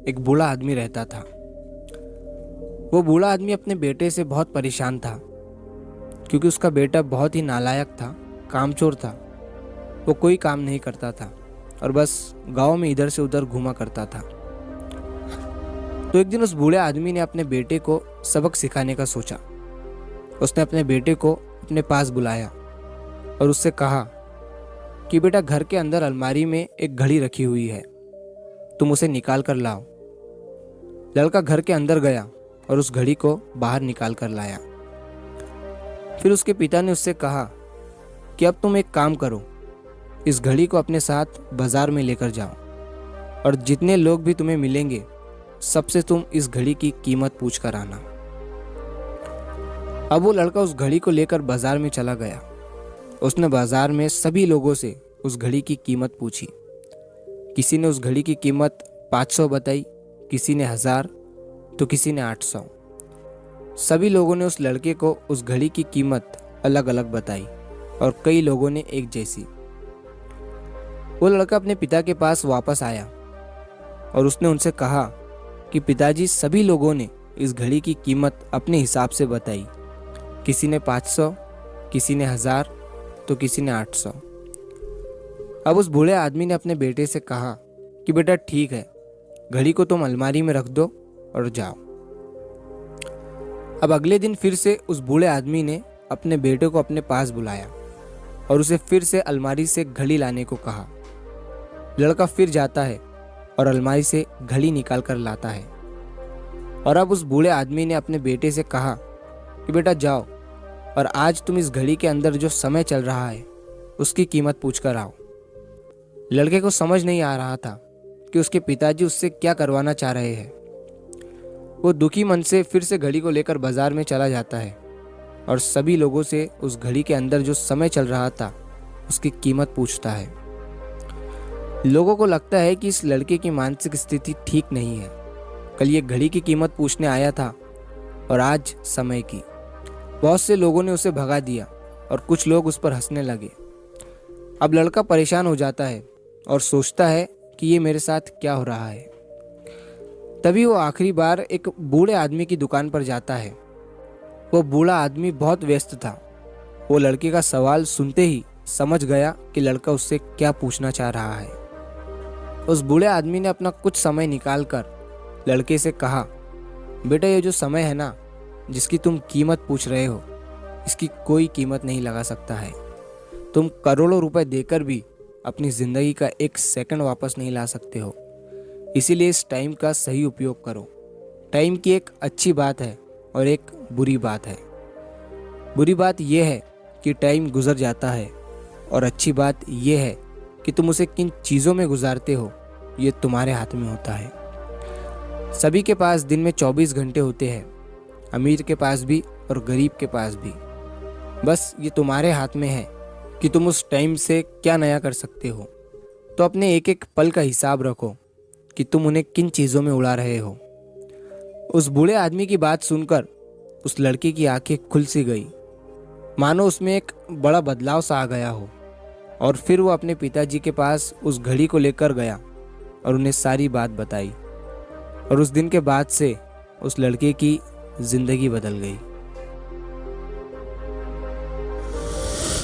एक बूढ़ा आदमी रहता था। वो बूढ़ा आदमी अपने बेटे से बहुत परेशान था क्योंकि उसका बेटा बहुत ही नालायक था, कामचोर था। वो कोई काम नहीं करता था और बस गांव में इधर से उधर घूमा करता था। तो एक दिन उस बूढ़े आदमी ने अपने बेटे को सबक सिखाने का सोचा। उसने अपने बेटे को अपने पास बुलाया और उससे कहा कि बेटा, घर के अंदर अलमारी में एक घड़ी रखी हुई है, तुम उसे निकाल कर लाओ। लड़का घर के अंदर गया और उस घड़ी को बाहर निकाल कर लाया। फिर उसके पिता ने उससे कहा कि अब तुम एक काम करो, इस घड़ी को अपने साथ बाजार में लेकर जाओ और जितने लोग भी तुम्हें मिलेंगे सबसे तुम इस घड़ी की कीमत पूछ कर आना। अब वो लड़का उस घड़ी को लेकर बाजार में चला गया। उसने बाजार में सभी लोगों से उस घड़ी की कीमत पूछी। किसी ने उस घड़ी की कीमत 500 बताई, किसी ने 1000, तो किसी ने 800। सभी लोगों ने उस लड़के को उस घड़ी की कीमत अलग अलग बताई और कई लोगों ने एक जैसी। वो लड़का अपने पिता के पास वापस आया और उसने उनसे कहा कि पिताजी, सभी लोगों ने इस घड़ी की कीमत अपने हिसाब से बताई। किसी ने 500, किसी ने 1000, तो किसी ने 800। अब उस बूढ़े आदमी ने अपने बेटे से कहा कि बेटा ठीक है, घड़ी को तुम अलमारी में रख दो और जाओ। अब अगले दिन फिर से उस बूढ़े आदमी ने अपने बेटे को अपने पास बुलाया और उसे फिर से अलमारी से घड़ी लाने को कहा। लड़का फिर जाता है और अलमारी से घड़ी निकाल कर लाता है। और अब उस बूढ़े आदमी ने अपने बेटे से कहा कि बेटा जाओ और आज तुम इस घड़ी के अंदर जो समय चल रहा है उसकी कीमत पूछ कर आओ। लड़के को समझ नहीं आ रहा था कि उसके पिताजी उससे क्या करवाना चाह रहे हैं। वो दुखी मन से फिर से घड़ी को लेकर बाजार में चला जाता है और सभी लोगों से उस घड़ी के अंदर जो समय चल रहा था उसकी कीमत पूछता है। लोगों को लगता है कि इस लड़के की मानसिक स्थिति ठीक नहीं है। कल ये घड़ी की कीमत पूछने आया था और आज समय की। बहुत से लोगों ने उसे भगा दिया और कुछ लोग उस पर हंसने लगे। अब लड़का परेशान हो जाता है और सोचता है कि ये मेरे साथ क्या हो रहा है। तभी वो आखिरी बार एक बूढ़े आदमी की दुकान पर जाता है। वो बूढ़ा आदमी बहुत व्यस्त था। वो लड़के का सवाल सुनते ही समझ गया कि लड़का उससे क्या पूछना चाह रहा है। उस बूढ़े आदमी ने अपना कुछ समय निकालकर लड़के से कहा, बेटा, ये जो समय है ना, जिसकी तुम कीमत पूछ रहे हो, इसकी कोई कीमत नहीं लगा सकता है। तुम करोड़ों रुपए देकर भी अपनी ज़िंदगी का एक सेकंड वापस नहीं ला सकते हो। इसीलिए इस टाइम का सही उपयोग करो। टाइम की एक अच्छी बात है और एक बुरी बात है। बुरी बात यह है कि टाइम गुजर जाता है और अच्छी बात यह है कि तुम उसे किन चीज़ों में गुजारते हो, ये तुम्हारे हाथ में होता है। सभी के पास दिन में 24 घंटे होते हैं, अमीर के पास भी और गरीब के पास भी। बस ये तुम्हारे हाथ में है कि तुम उस टाइम से क्या नया कर सकते हो। तो अपने एक एक पल का हिसाब रखो कि तुम उन्हें किन चीज़ों में उड़ा रहे हो। उस बूढ़े आदमी की बात सुनकर उस लड़के की आंखें खुल सी गई, मानो उसमें एक बड़ा बदलाव सा आ गया हो। और फिर वो अपने पिताजी के पास उस घड़ी को लेकर गया और उन्हें सारी बात बताई। और उस दिन के बाद से उस लड़के की जिंदगी बदल गई।